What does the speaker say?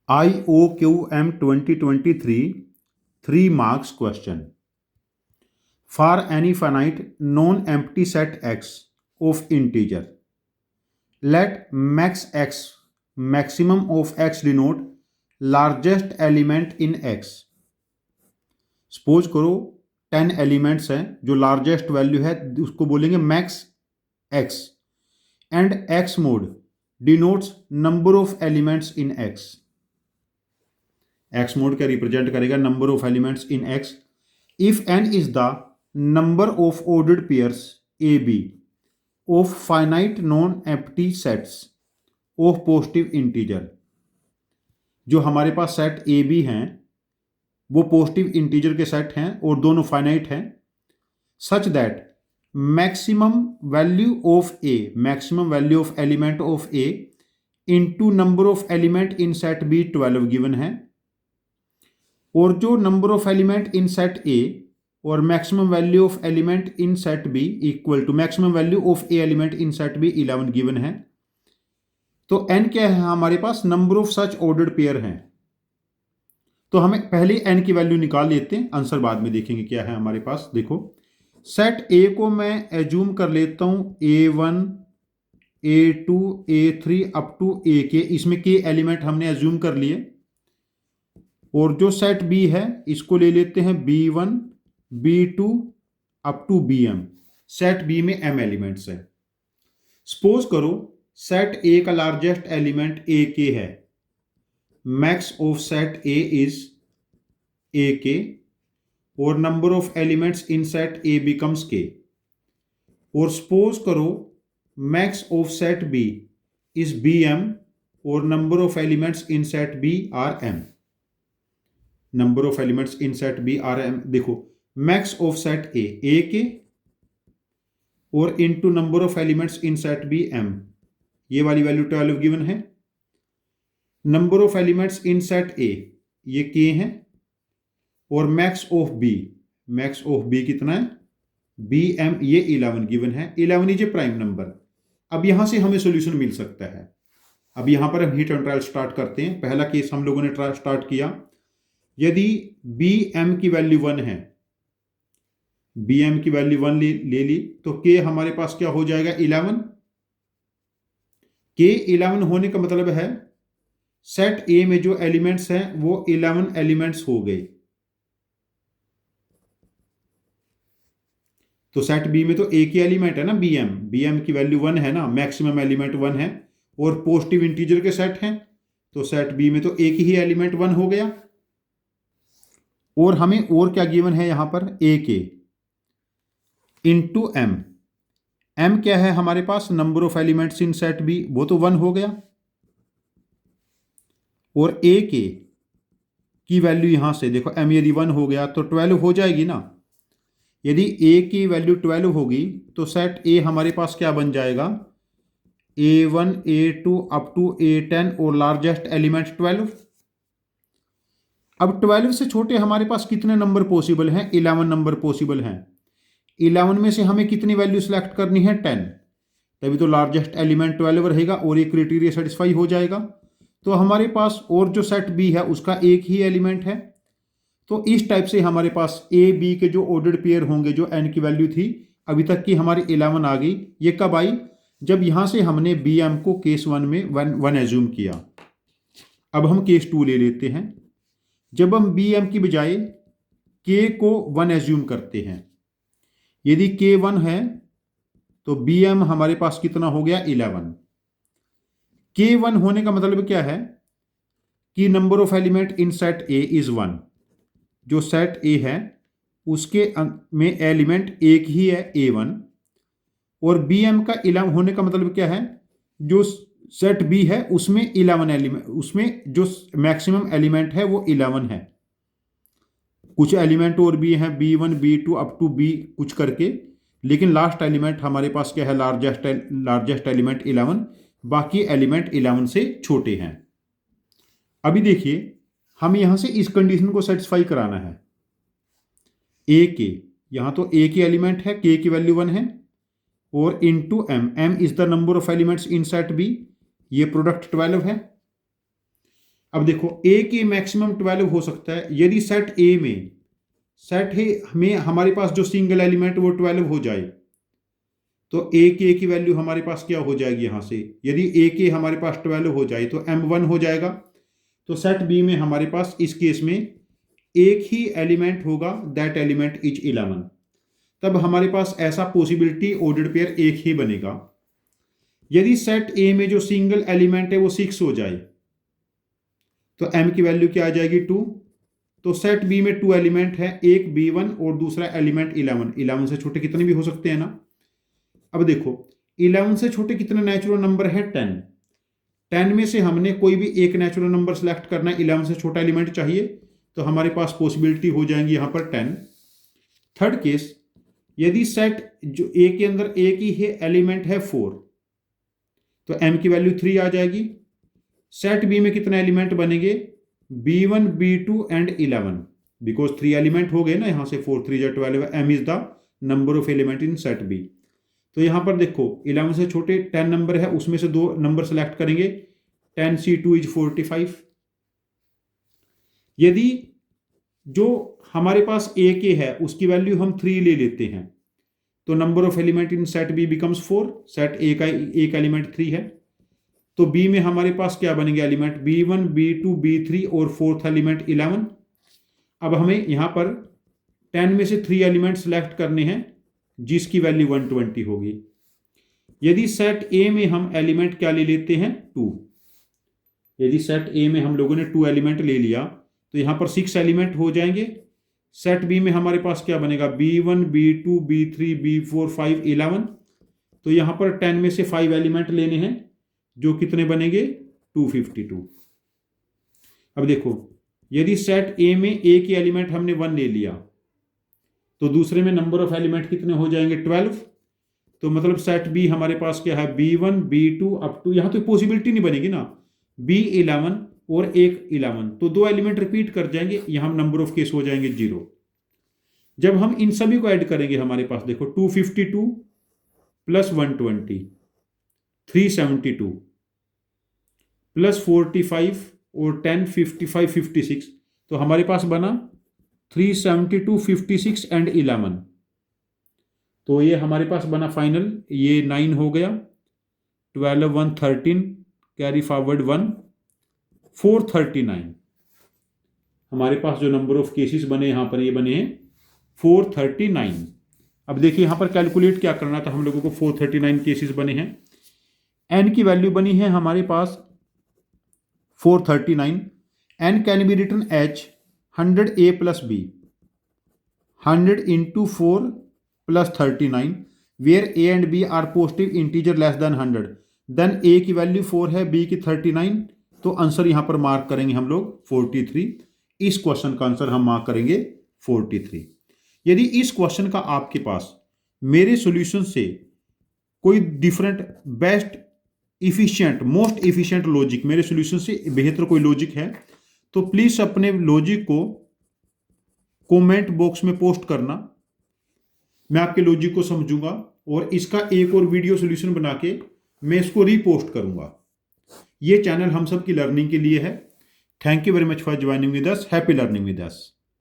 IOQM 2023 3 marks question. For any finite non-empty set X of integer, let max X, maximum of X denote largest element in X. Suppose करो 10 elements हैं, जो largest value है उसको बोलेंगे max x, and x mod denotes number of elements in x. X mod क्या represent करेगा? Number of elements in x. If n is the number of ordered pairs A B of finite non empty sets of positive integer. जो हमारे पास set A B हैं वो positive integer के set हैं और दोनों फाइनाइट हैं, such that maximum value of A, maximum value of element of A into number of element in set B 12 given है, और जो number of element in set A और maximum value of element in set B equal to maximum value of A element in set B 11 given है. तो n क्या है हमारे पास? Number of such ordered pair हैं. तो हमें पहले n की वैल्यू निकाल लेते हैं, आंसर बाद में देखेंगे क्या है हमारे पास. देखो सेट ए को मैं एज्यूम कर लेता हूं A1 A2 A3 up to ए के, इसमें के एलिमेंट हमने एज्यूम कर लिए. और जो सेट बी है इसको ले लेते हैं B1 B2 up to BM. Set B में m एलिमेंट्स है. सपोज करो सेट ए का लार्जेस्ट एलिमेंट ए के है. Max of set A is A K और number of elements in set A becomes K. और suppose करो max of set B is BM और number of elements in set B are M. Number of elements in set B are M. देखो max of set A K और into number of elements in set B M. ये वाली value 12 given है. Number of elements in set A ये K हैं, और max of B कितना है? BM ये 11 गिवन है. 11 इज ए प्राइम नंबर. अब यहां से हमें सॉल्यूशन मिल सकता है. अब यहां पर हम हिट एंड ट्रायल स्टार्ट करते हैं. पहला केस हम लोगों ने स्टार्ट किया. यदि BM की वैल्यू 1 है, BM की वैल्यू 1 ले ली, तो के हमारे पास क्या हो जाएगा? 11. के 11 होने का मतलब है सेट ए में जो एलिमेंट्स हैं वो 11 एलिमेंट्स हो गए. तो सेट बी में तो एक ही एलिमेंट है ना, BM की वैल्यू 1 है ना, मैक्सिमम एलिमेंट 1 है और पॉजिटिव इंटीजर के सेट हैं, तो सेट बी में तो एक ही एलिमेंट 1 हो गया. और हमें और क्या गिवन है यहां पर? ए के इंटू M. M क्या है हमारे पास? Number of elements in set B, वो तो 1 हो गया. और ए के की वैल्यू यहां से देखो, M यदि 1 हो गया तो 12 हो जाएगी ना. यदि ए की वैल्यू 12 होगी तो सेट ए हमारे पास क्या बन जाएगा? A1 A2 up to A10 और लार्जेस्ट एलिमेंट 12. अब 12 से छोटे हमारे पास कितने नंबर पॉसिबल हैं? 11 नंबर पॉसिबल हैं. 11 में से हमें कितनी वैल्यू सेलेक्ट करनी है? 10. तभी तो लार्जेस्ट एलिमेंट 12 रहेगा और ये क्राइटेरिया सेटिस्फाई हो जाएगा. तो हमारे पास और जो सेट बी है उसका एक ही एलिमेंट है. तो इस टाइप से हमारे पास ए बी के जो ऑर्डर्ड पेयर होंगे, जो n की वैल्यू थी अभी तक की हमारी 11 आ गई. ये कब आई? जब यहां से हमने BM को केस 1 में 1 एज्यूम किया. अब हम केस 2 ले लेते हैं. जब हम BM की बजाय k को 1 एज्यूम करते हैं, यदि k 1 है तो BM हमारे पास कितना हो गया? 11. k 1 होने का मतलब क्या है? कि number of element in set A is 1. जो सेट ए है उसके में एलिमेंट एक ही है A1. और BM का 11 होने का मतलब क्या है? जो सेट बी है उसमें 11 एलिमेंट, उसमें जो मैक्सिमम एलिमेंट है वो 11 है. कुछ एलिमेंट और भी हैं B1 B2 up to B कुछ करके, लेकिन लास्ट एलिमेंट हमारे पास क्या है? Largest element 11. बाकी एलिमेंट 11 से छोटे हैं. अभी देखिए हमें यहां से इस कंडीशन को सेटिस्फाई कराना है. ए के, यहां तो ए की एलिमेंट है, के की वैल्यू 1 है, और into M is the number of elements in set B, ये प्रोडक्ट 12 है. अब देखो ए के मैक्सिमम 12 हो सकता है यदि सेट ए में हमारे पास जो सिंगल एलिमेंट वो 12 हो जाए, तो ए के की वैल्यू हमारे पास क्या हो जाएगी यहां से, यदि ए के हमारे पास 12 हो जाए तो M1 हो जाएगा। तो सेट बी में हमारे पास इस केस में एक ही एलिमेंट होगा, दैट एलिमेंट इज 11। तब हमारे पास ऐसा पॉसिबिलिटी ऑर्डर्ड पेयर एक ही बनेगा। यदि सेट ए में जो सिंगल एलिमेंट है वो 6 हो जाए तो m की वैल्यू क्या आ जाएगी 2। तो सेट बी में 2 एलिमेंट है, एक B1 और दूसरा एलिमेंट 11। 11 से छोटे कितने भी हो सकते हैं ना। अब देखो 11 से छोटे कितने नेचुरल नंबर है 10। 10 में से हमने कोई भी एक नेचुरल नंबर सेलेक्ट करना है, 11 से छोटा एलिमेंट चाहिए, तो हमारे पास पॉसिबिलिटी हो जाएंगी यहां पर 10। थर्ड केस, यदि सेट जो ए के अंदर एक ही है एलिमेंट है 4, तो m की वैल्यू 3 आ जाएगी। सेट बी में कितने एलिमेंट बनेंगे, B1 B2 and 11, because 3 element हो गए ना यहां से, 4 3 12, m is the number of element in set B. तो यहां पर देखो 11 से छोटे 10 नंबर है, उसमें से 2 नंबर सेलेक्ट करेंगे, 10C2 इज 45। यदि जो हमारे पास ए के है उसकी वैल्यू हम 3 ले लेते हैं, तो number of element in set B becomes 4। Set A का एक एलिमेंट 3 है, तो बी में हमारे पास क्या बनेंगे एलिमेंट, B1 B2 B3 और फोर्थ एलिमेंट 11। अब हमें यहां पर 10 में से 3 एलिमेंट सेलेक्ट करने हैं जिसकी वैल्यू 120 होगी। यदि सेट ए में हम एलिमेंट क्या ले लेते हैं 2, यदि सेट ए में हम लोगों ने 2 एलिमेंट ले लिया तो यहां पर 6 एलिमेंट हो जाएंगे। सेट बी में हमारे पास क्या बनेगा, B1 B2 B3 B4 5 11। तो यहां पर 10 में से 5 एलिमेंट लेने हैं जो कितने बनेंगे 252। अब देखो यदि सेट ए में ए की एलिमेंट हमने 1 ले लिया तो दूसरे में नंबर ऑफ एलिमेंट कितने हो जाएंगे 12। तो मतलब सेट बी हमारे पास क्या है, B1 B2 अप टू, यहां तो पॉसिबिलिटी नहीं बनेगी ना, B11 और एक 11, तो 2 एलिमेंट रिपीट कर जाएंगे, यहां नंबर ऑफ केस हो जाएंगे 0। जब हम इन सभी को ऐड करेंगे हमारे पास देखो 252 प्लस 120 372 प्लस 45 और 10 55 56, तो हमारे पास बना 372 56 एंड 11। तो ये हमारे पास बना फाइनल, ये 9 हो गया, 12 1 13 कैरी फॉरवर्ड 1 439। हमारे पास जो नंबर ऑफ केसेस बने यहां पर ये बने हैं 439। अब देखिए यहां पर कैलकुलेट क्या करना था हम लोगों को, 439 केसेस बने हैं, n की वैल्यू बनी है हमारे पास 439। n can be written H 100a plus b, 100 into 4 plus 39, where a and b are positive integer less than 100। Then a की वैल्यू 4 है, b की 39, तो आंसर यहां पर मार्क करेंगे हम लोग 43। इस क्वेश्चन का आंसर हम मार्क करेंगे 43। यदि इस क्वेश्चन का आपके पास मेरे सॉल्यूशन से कोई different, best, efficient, most efficient logic, मेरे सॉल्यूशन से बेहतर कोई लॉजिक है तो प्लीज अपने लॉजिक को कमेंट बॉक्स में पोस्ट करना, मैं आपके लॉजिक को समझूंगा और इसका एक और वीडियो सॉल्यूशन बना के मैं इसको रीपोस्ट करूंगा। ये चैनल हम सब की लर्निंग के लिए है। Thank you very much for joining with us. Happy learning with us.